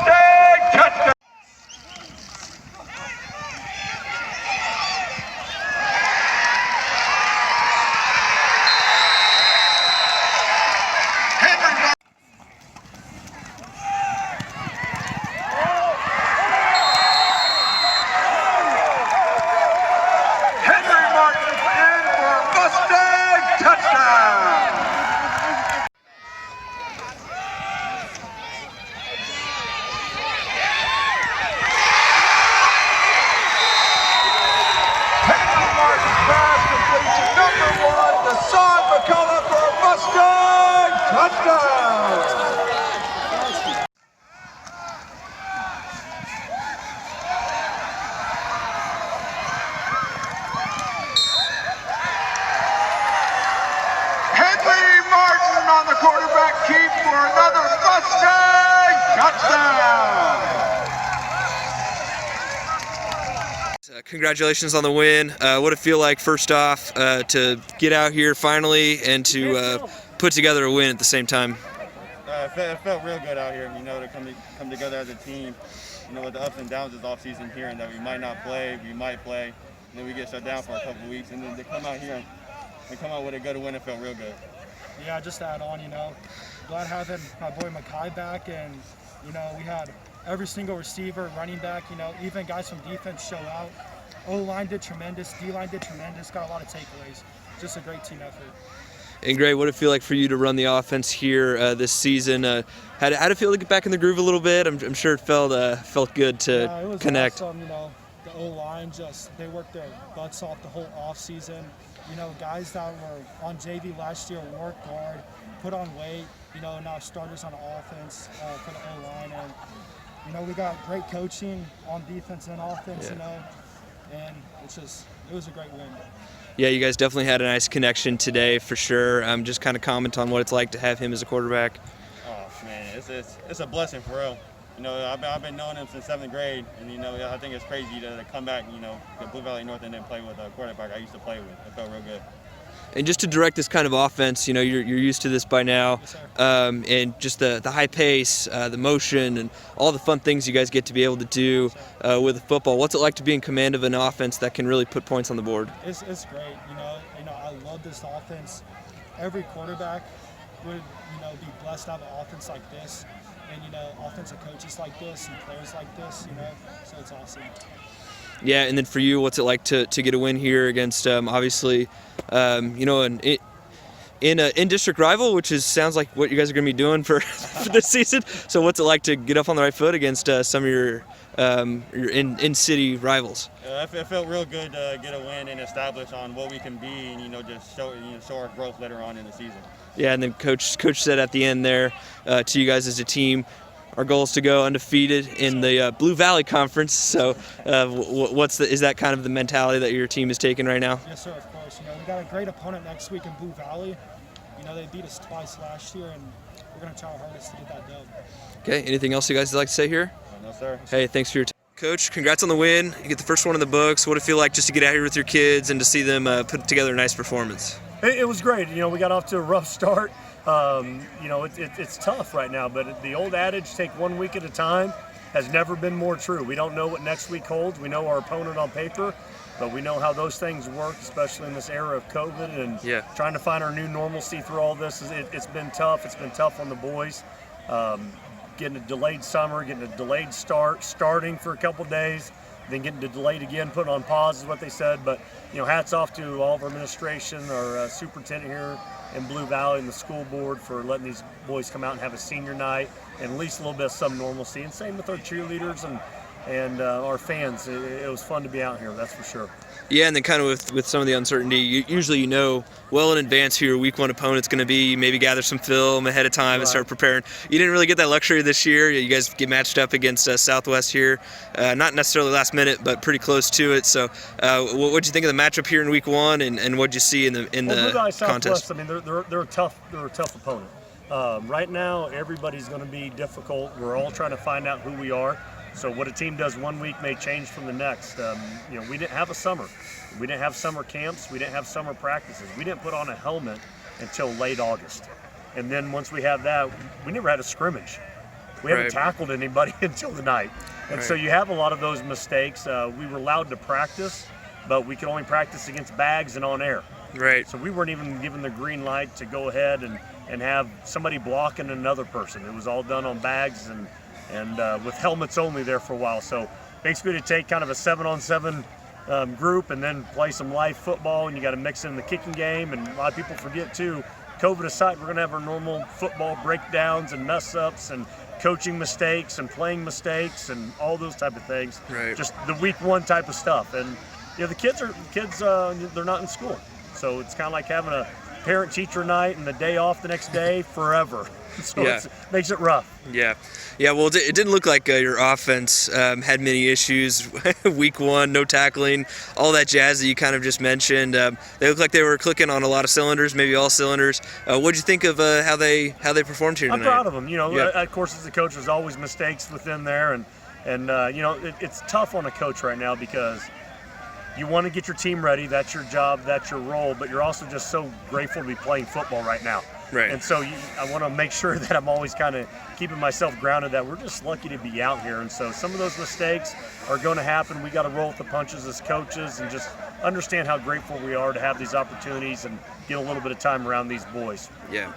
Mustang touchdown! On the quarterback keep for another Mustang touchdown. Congratulations on the win. What it feel like, first off, to get out here finally and to put together a win at the same time? It felt real good out here, to come together as a team, with the ups and downs this offseason here, and that we might not play, we might play, and then we get shut down for a couple of weeks, and then to come out here and come out with a good win, it felt real good. Yeah, just to add on, glad having my boy Makai back, and, we had every single receiver, running back, even guys from defense show out. O-line did tremendous, D-line did tremendous, got a lot of takeaways. Just a great team effort. And Gray, what did it feel like for you to run the offense here this season? How'd it feel to get back in the groove a little bit? I'm sure it felt good to it was connect. Awesome, the O-line they worked their butts off the whole offseason. Guys that were on JV last year worked hard, put on weight, now starters on offense for the O-line. And, we got great coaching on defense and offense, and it was a great win. Yeah, you guys definitely had a nice connection today for sure. Just kind of comment on what it's like to have him as a quarterback. Oh, man, it's a blessing for real. I've been knowing him since 7th grade, and I think it's crazy to come back, to Blue Valley North and then play with a quarterback I used to play with. It felt real good. And just to direct this kind of offense, you're used to this by now, Yes, and just the high pace, the motion, and all the fun things you guys get to be able to do with football. What's it like to be in command of an offense that can really put points on the board? It's great. I love this offense. Every quarterback would be blessed to have an offense like this, and offensive coaches like this and players like this. So it's awesome. Yeah, and then for you, what's it like to get a win here against obviously, an in-district rival, which sounds like what you guys are going to be doing for this season. So what's it like to get up on the right foot against some of your in-city rivals? It felt real good to get a win and establish on what we can be, and just show our growth later on in the season. Yeah, and then coach said at the end there to you guys as a team, our goal is to go undefeated in the Blue Valley Conference. So, is that kind of the mentality that your team is taking right now? Yes, sir. Of course. We got a great opponent next week in Blue Valley. They beat us twice last year, and we're going to try our hardest to get that dub. Okay. Anything else you guys would like to say here? No, sir. Hey, thanks for your time. Coach, congrats on the win. You get the first one in the books. What did it feel like just to get out here with your kids and to see them put together a nice performance? It was great. We got off to a rough start. It's tough right now, but the old adage, take 1 week at a time, has never been more true. We don't know what next week holds. We know our opponent on paper, but we know how those things work, especially in this era of COVID and trying to find our new normalcy through all this. It's been tough. It's been tough on the boys. Getting a delayed summer, getting a delayed starting for a couple days, then getting delayed again, put on pause is what they said. But, hats off to all of our administration, our superintendent here in Blue Valley and the school board for letting these boys come out and have a senior night and at least a little bit of some normalcy. And same with our cheerleaders and our fans. It was fun to be out here, that's for sure. Yeah, and then kind of with some of the uncertainty, usually well in advance who your week one opponent's going to be. Maybe gather some film ahead of time and start preparing. You didn't really get that luxury this year. You guys get matched up against Southwest here, not necessarily last minute, but pretty close to it. So, what did you think of the matchup here in week one, and what did you see in the contest? Southwest, I mean, they're a tough opponent. Right now, everybody's going to be difficult. We're all trying to find out who we are. So what a team does 1 week may change from the next. We didn't have a summer. We didn't have summer camps. We didn't have summer practices. We didn't put on a helmet until late August. And then once we have that, we never had a scrimmage. We haven't Right. tackled anybody until the night. And so Right. you have a lot of those mistakes. We were allowed to practice, but we could only practice against bags and on air. Right. So we weren't even given the green light to go ahead and have somebody blocking another person. It was all done on bags and with helmets only there for a while. So basically to take kind of a 7-on-7 group and then play some live football, and you got to mix in the kicking game. And a lot of people forget too, COVID aside, we're going to have our normal football breakdowns and mess ups and coaching mistakes and playing mistakes and all those type of things. Right. Just the week one type of stuff. And the kids they're not in school. So it's kind of like having a parent-teacher night and the day off the next day forever. So Yeah. it makes it rough. Yeah. Well, it didn't look like your offense had many issues. Week one, no tackling, all that jazz that you kind of just mentioned. They looked like they were clicking on a lot of cylinders, maybe all cylinders. What'd you think of how they performed here I'm tonight? proud of them. Yeah. Of course, as a coach, there's always mistakes within there, and it's tough on a coach right now because you want to get your team ready. That's your job. That's your role. But you're also just so grateful to be playing football right now. Right. And so I want to make sure that I'm always kind of keeping myself grounded, that we're just lucky to be out here. And so some of those mistakes are going to happen. We got to roll with the punches as coaches and just understand how grateful we are to have these opportunities and get a little bit of time around these boys. Yeah.